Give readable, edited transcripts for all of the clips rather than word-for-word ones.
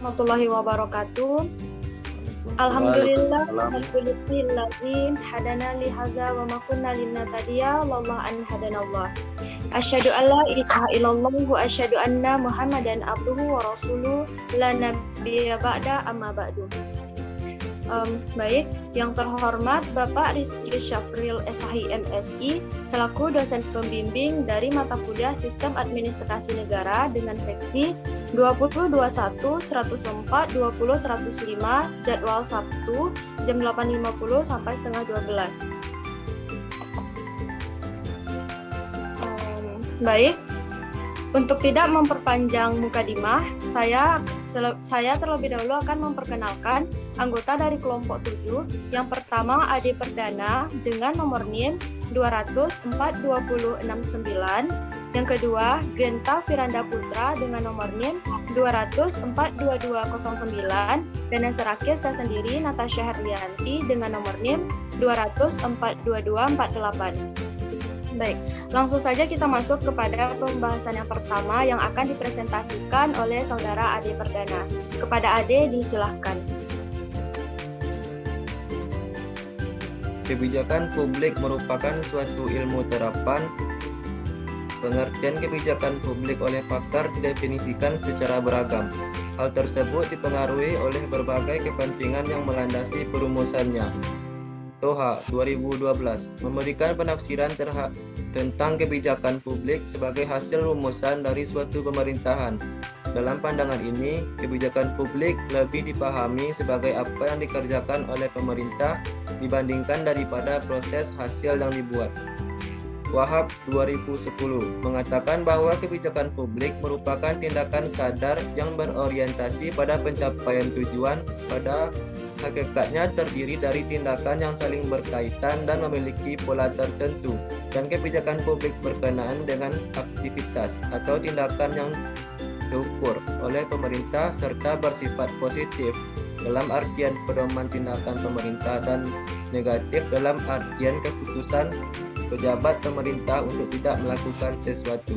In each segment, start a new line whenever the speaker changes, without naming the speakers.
Warahmatullahi wabarakatuh. Alhamdulillah, alhamdulillahilladzi hadana li hadza wa ma kunna linahtadiya laula an hadanallah. Asyhadu an la ilaha illallah wa asyhadu anna Muhammadan abduhu wa rasuluh la nabiyya ba'da amma ba'du. Baik, yang terhormat Bapak Rizky Syafril SHI MSI selaku dosen pembimbing dari mata kuliah Sistem Administrasi Negara dengan seksi 20, 21, 104, 20, 105, jadwal Sabtu jam 8.50 sampai setengah 12. Baik, untuk tidak memperpanjang mukadimah, saya terlebih dahulu akan memperkenalkan anggota dari kelompok 7. Yang pertama Ade Perdana dengan nomor NIM 204-2069. Yang kedua Genta Firanda Putra dengan nomor NIM 204-2209. Dan yang terakhir saya sendiri Natasha Herlianti dengan nomor NIM 204-2248. Baik, langsung saja kita masuk kepada pembahasan yang pertama yang akan dipresentasikan oleh Saudara Ade Perdana. Kepada Ade, disilahkan.
Kebijakan publik merupakan suatu ilmu terapan. Pengertian kebijakan publik oleh pakar didefinisikan secara beragam. Hal tersebut dipengaruhi oleh berbagai kepentingan yang melandasi perumusannya. Toha 2012 memberikan penafsiran tentang kebijakan publik sebagai hasil rumusan dari suatu pemerintahan. Dalam pandangan ini, kebijakan publik lebih dipahami sebagai apa yang dikerjakan oleh pemerintah dibandingkan daripada proses hasil yang dibuat. Wahab 2010 mengatakan bahwa kebijakan publik merupakan tindakan sadar yang berorientasi pada pencapaian tujuan, pada hakikatnya terdiri dari tindakan yang saling berkaitan dan memiliki pola tertentu, dan kebijakan publik berkenaan dengan aktivitas atau tindakan yang diukur oleh pemerintah serta bersifat positif dalam artian pedoman tindakan pemerintah dan negatif dalam artian keputusan pejabat pemerintah untuk tidak melakukan sesuatu.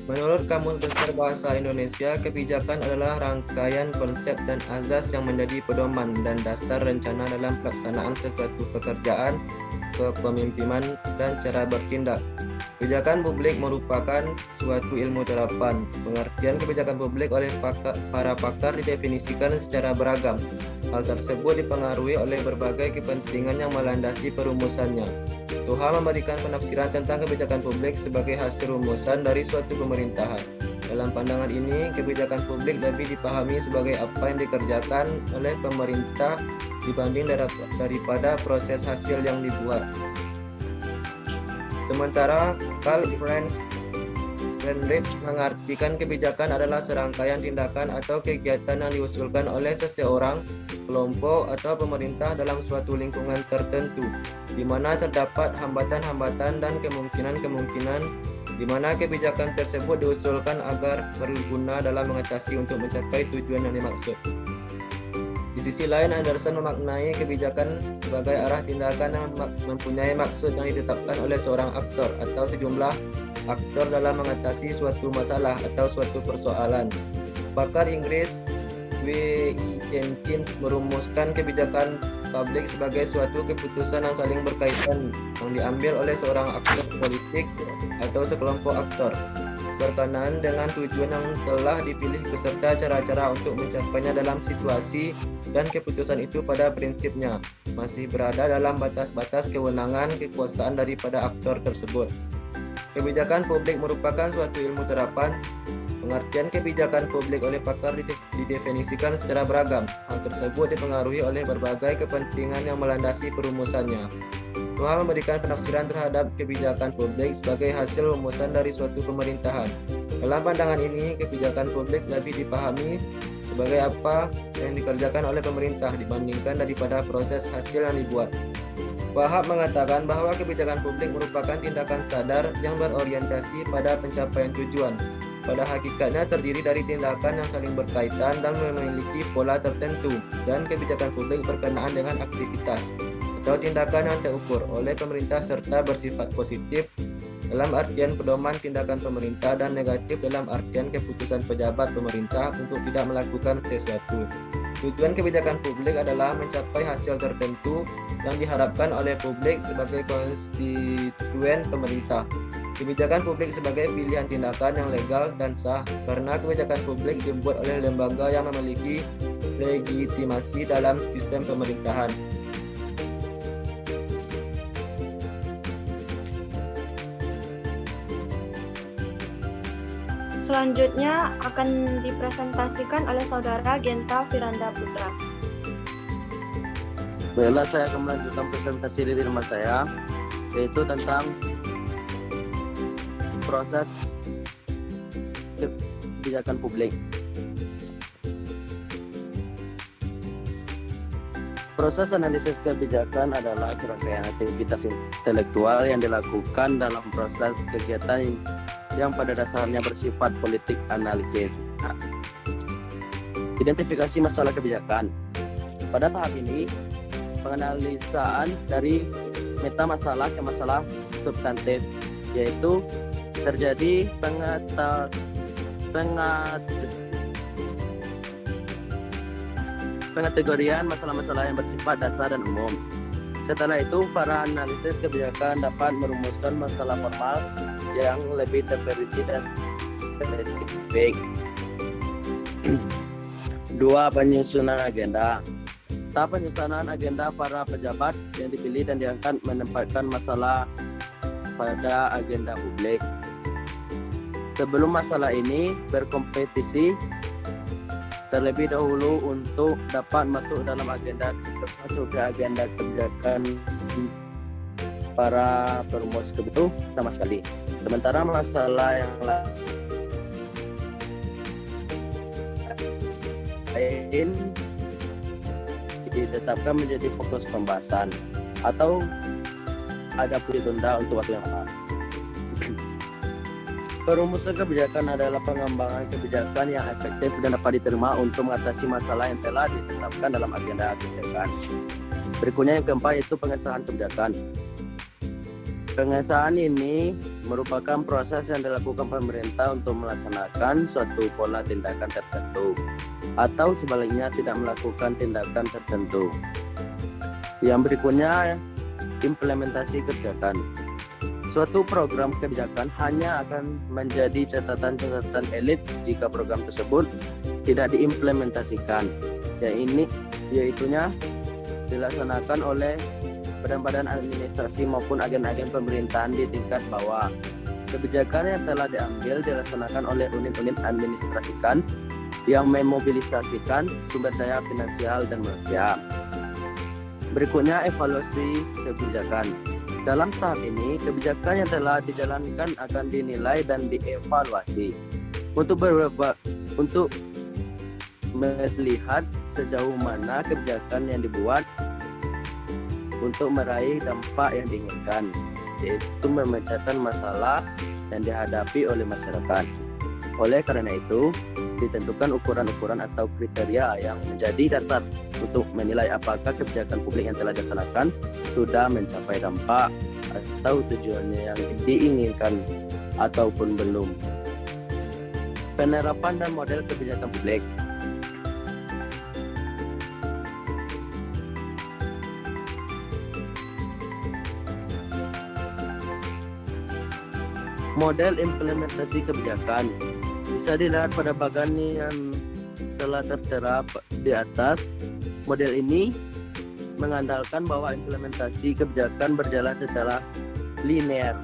Menurut Kamus Besar Bahasa Indonesia, kebijakan adalah rangkaian konsep dan azas yang menjadi pedoman dan dasar rencana dalam pelaksanaan sesuatu pekerjaan, kepemimpinan, dan cara bertindak. Kebijakan publik merupakan suatu ilmu terapan. Pengertian kebijakan publik oleh para pakar didefinisikan secara beragam. Hal tersebut dipengaruhi oleh berbagai kepentingan yang melandasi perumusannya. Toha memberikan penafsiran tentang kebijakan publik sebagai hasil rumusan dari suatu pemerintahan. Dalam pandangan ini, kebijakan publik lebih dipahami sebagai apa yang dikerjakan oleh pemerintah dibanding daripada proses hasil yang dibuat. Sementara Karl Friedrich mengartikan kebijakan adalah serangkaian tindakan atau kegiatan yang diusulkan oleh seseorang, kelompok, atau pemerintah dalam suatu lingkungan tertentu, di mana terdapat hambatan-hambatan dan kemungkinan-kemungkinan di mana kebijakan tersebut diusulkan agar berguna dalam mengatasi untuk mencapai tujuan yang dimaksud. Di sisi lain, Anderson memaknai kebijakan sebagai arah tindakan yang mempunyai maksud yang ditetapkan oleh seorang aktor atau sejumlah aktor dalam mengatasi suatu masalah atau suatu persoalan. Pakar Inggris W.E. Jenkins merumuskan kebijakan publik sebagai suatu keputusan yang saling berkaitan yang diambil oleh seorang aktor politik atau sekelompok aktor berkenaan dengan tujuan yang telah dipilih beserta cara-cara untuk mencapainya dalam situasi, dan keputusan itu pada prinsipnya masih berada dalam batas-batas kewenangan kekuasaan daripada aktor tersebut. Kebijakan publik merupakan suatu ilmu terapan. Pengertian kebijakan publik oleh pakar didefinisikan secara beragam. Hal tersebut dipengaruhi oleh berbagai kepentingan yang melandasi perumusannya. Toha memberikan penafsiran terhadap kebijakan publik sebagai hasil rumusan dari suatu pemerintahan. Dalam pandangan ini, kebijakan publik lebih dipahami sebagai apa yang dikerjakan oleh pemerintah dibandingkan daripada proses hasil yang dibuat. Wahab mengatakan bahwa kebijakan publik merupakan tindakan sadar yang berorientasi pada pencapaian tujuan. Pada hakikatnya terdiri dari tindakan yang saling berkaitan dan memiliki pola tertentu, dan kebijakan publik berkenaan dengan aktivitas atau tindakan yang terukur oleh pemerintah serta bersifat positif dalam artian pedoman tindakan pemerintah, dan negatif dalam artian keputusan pejabat pemerintah untuk tidak melakukan sesuatu. Tujuan kebijakan publik adalah mencapai hasil tertentu yang diharapkan oleh publik sebagai konstituen pemerintah. Kebijakan publik sebagai pilihan tindakan yang legal dan sah karena kebijakan publik dibuat oleh lembaga yang memiliki legitimasi dalam sistem pemerintahan.
Selanjutnya akan dipresentasikan oleh Saudara Genta Firanda Putra.
Baiklah, saya akan melanjutkan presentasi dari rumah saya, yaitu tentang proses kebijakan publik. Proses analisis kebijakan adalah serangkaian aktivitas intelektual yang dilakukan dalam proses kegiatan yang pada dasarnya bersifat politik analisis. Identifikasi masalah kebijakan. Pada tahap ini, penganalisaan dari meta masalah ke masalah substantif, yaitu terjadi pengategorian masalah-masalah yang bersifat dasar dan umum. Setelah itu, para analisis kebijakan dapat merumuskan masalah formal yang lebih terperinci dan spesifik. 2. Penyusunan agenda. Tahap penyusunan agenda para pejabat yang dipilih dan diangkat menempatkan masalah pada agenda publik. Sebelum masalah ini berkompetisi terlebih dahulu untuk dapat masuk ke agenda kebijakan para perumus itu sama sekali. Sementara masalah yang lain ditetapkan menjadi fokus pembahasan atau ada pun ditunda untuk waktu yang lama. Perumusan kebijakan adalah pengembangan kebijakan yang efektif dan dapat diterima untuk mengatasi masalah yang telah ditetapkan dalam agenda kebijakan. Berikutnya yang keempat yaitu pengesahan kebijakan. Pengesahan ini merupakan proses yang dilakukan pemerintah untuk melaksanakan suatu pola tindakan tertentu atau sebaliknya tidak melakukan tindakan tertentu. Yang berikutnya implementasi kebijakan. Suatu program kebijakan hanya akan menjadi catatan-catatan elit jika program tersebut tidak diimplementasikan. Yaitunya dilaksanakan oleh badan-badan administrasi maupun agen-agen pemerintahan di tingkat bawah. Kebijakan yang telah diambil dilaksanakan oleh unit-unit administrasikan yang memobilisasikan sumber daya finansial dan manusia. Berikutnya evaluasi kebijakan. Dalam tahap ini, kebijakan yang telah dijalankan akan dinilai dan dievaluasi untuk melihat sejauh mana kebijakan yang dibuat untuk meraih dampak yang diinginkan, yaitu memecahkan masalah yang dihadapi oleh masyarakat. Oleh karena itu, ditentukan ukuran-ukuran atau kriteria yang menjadi dasar untuk menilai apakah kebijakan publik yang telah dilaksanakan sudah mencapai dampak atau tujuannya yang diinginkan ataupun belum. Penerapan dan model kebijakan publik. Model implementasi kebijakan bisa dilihat pada bagan yang telah tertera di atas. Model ini mengandalkan bahwa implementasi kebijakan berjalan secara linear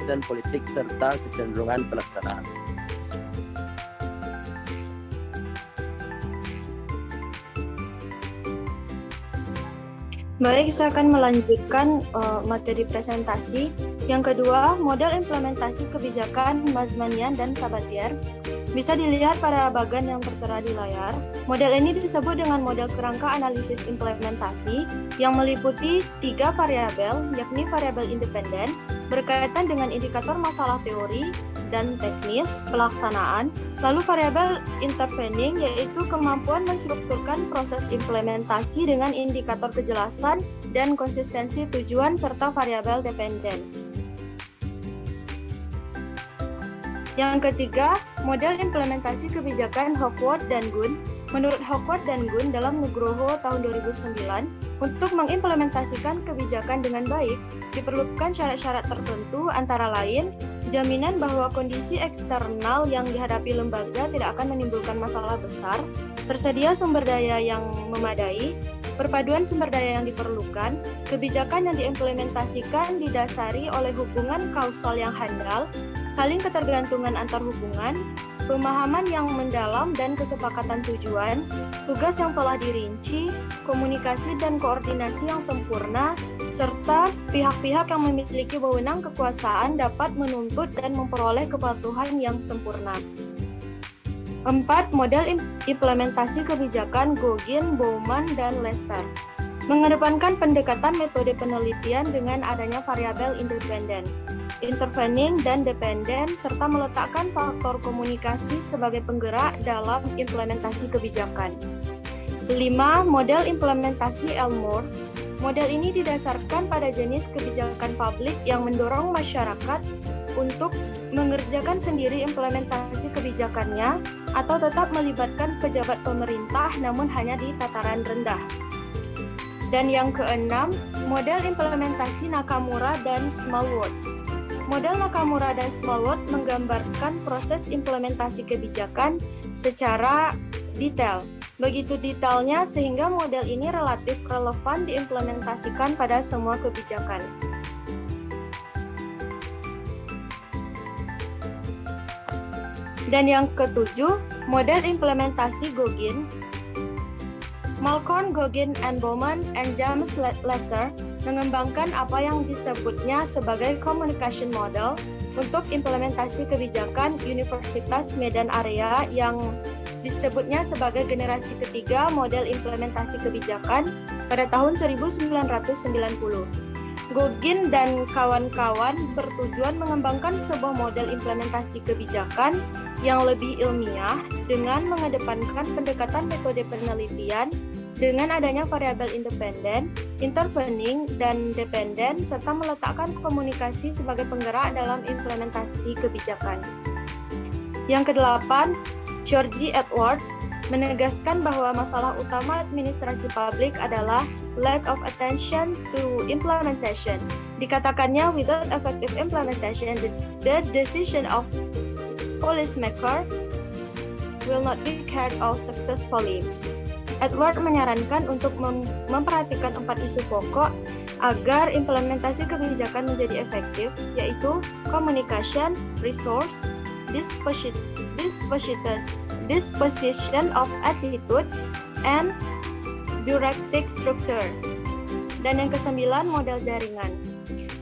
dan politik serta kecenderungan pelaksanaan.
Baik, saya akan melanjutkan materi presentasi. Yang kedua, model implementasi kebijakan Mazmanian dan Sabatier. Bisa dilihat pada bagan yang tertera di layar. Model ini disebut dengan model kerangka analisis implementasi yang meliputi 3 variabel, yakni variabel independen, berkaitan dengan indikator masalah teori dan teknis pelaksanaan, lalu variabel intervening, yaitu kemampuan menstrukturkan proses implementasi dengan indikator kejelasan dan konsistensi tujuan, serta variabel dependen. Yang ketiga, model implementasi kebijakan Hockworth dan Gunn. Menurut Hockworth dan Gunn dalam Nugroho tahun 2009, untuk mengimplementasikan kebijakan dengan baik, diperlukan syarat-syarat tertentu antara lain, jaminan bahwa kondisi eksternal yang dihadapi lembaga tidak akan menimbulkan masalah besar, tersedia sumber daya yang memadai, perpaduan sumber daya yang diperlukan, kebijakan yang diimplementasikan didasari oleh hubungan kausal yang handal, saling ketergantungan antar hubungan, pemahaman yang mendalam dan kesepakatan tujuan, tugas yang telah dirinci, komunikasi dan koordinasi yang sempurna, serta pihak-pihak yang memiliki wewenang kekuasaan dapat menuntut dan memperoleh kepatuhan yang sempurna. 4. Model implementasi kebijakan Gogin, Bowman, dan Lester. Mengedepankan pendekatan metode penelitian dengan adanya variabel independen, intervening, dan dependen, serta meletakkan faktor komunikasi sebagai penggerak dalam implementasi kebijakan. 5. Model implementasi Elmore. Model ini didasarkan pada jenis kebijakan publik yang mendorong masyarakat untuk mengerjakan sendiri implementasi kebijakannya atau tetap melibatkan pejabat pemerintah namun hanya di tataran rendah. Dan yang keenam, model implementasi Nakamura dan Smallwood. Model Nakamura dan Smallwood menggambarkan proses implementasi kebijakan secara detail. Begitu detailnya sehingga model ini relatif relevan diimplementasikan pada semua kebijakan. Dan yang ketujuh, model implementasi Gogin. Malcolm Gogin and Bowman and James Lester mengembangkan apa yang disebutnya sebagai communication model untuk implementasi kebijakan Universitas Medan Area yang disebutnya sebagai generasi ketiga model implementasi kebijakan pada tahun 1990. Gogin dan kawan-kawan bertujuan mengembangkan sebuah model implementasi kebijakan yang lebih ilmiah dengan mengedepankan pendekatan metode penelitian dengan adanya variabel independen, intervening, dan dependen, serta meletakkan komunikasi sebagai penggerak dalam implementasi kebijakan. Yang kedelapan, George Edward menegaskan bahwa masalah utama administrasi publik adalah lack of attention to implementation. Dikatakannya, without effective implementation, the decision of policymaker will not be carried out successfully. Edward menyarankan untuk memperhatikan 4 isu pokok agar implementasi kebijakan menjadi efektif, yaitu communication, resource, disposition of attitudes, and bureaucratic structure. Dan yang kesembilan, model jaringan.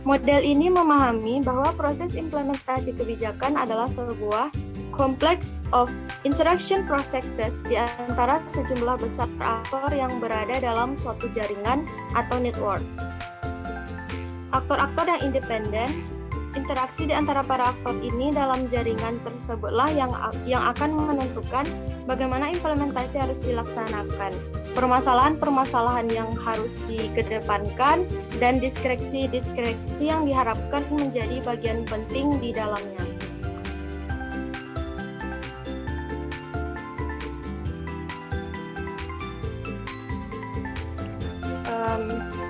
Model ini memahami bahwa proses implementasi kebijakan adalah sebuah complex of interaction processes di antara sejumlah besar aktor yang berada dalam suatu jaringan atau network. Aktor-aktor yang independen, interaksi di antara para aktor ini dalam jaringan tersebutlah yang akan menentukan bagaimana implementasi harus dilaksanakan, permasalahan-permasalahan yang harus dikedepankan, dan diskresi-diskresi yang diharapkan menjadi bagian penting di dalamnya.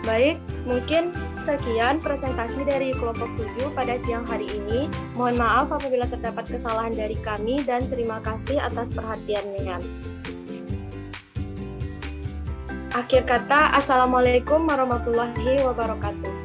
Baik, mungkin sekian presentasi dari kelompok 7 pada siang hari ini. Mohon maaf apabila terdapat kesalahan dari kami dan terima kasih atas perhatiannya. Akhir kata, Assalamualaikum warahmatullahi wabarakatuh.